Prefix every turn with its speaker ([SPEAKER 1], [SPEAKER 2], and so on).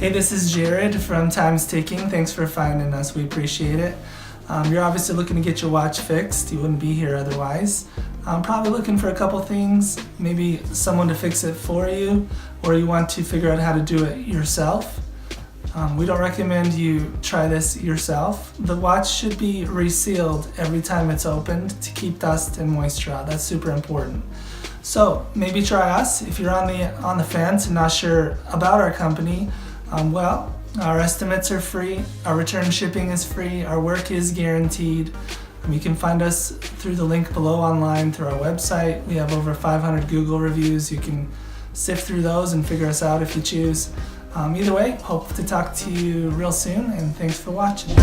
[SPEAKER 1] Hey, this is Jared from Time's Ticking. Thanks for finding us. We appreciate it. You're obviously looking to get your watch fixed. You wouldn't be here otherwise. Probably looking for a couple things, maybe someone to fix it for you, or you want to figure out how to do it yourself. We don't recommend you try this yourself. The watch should be resealed every time it's opened to keep dust and moisture out. That's super important. So maybe try us. If you're on the fence and not sure about our company, our estimates are free, our return shipping is free, our work is guaranteed. You can find us through the link below online through our website. We have over 500 Google reviews. You can sift through those and figure us out if you choose. Either way, hope to talk to you real soon, and thanks for watching.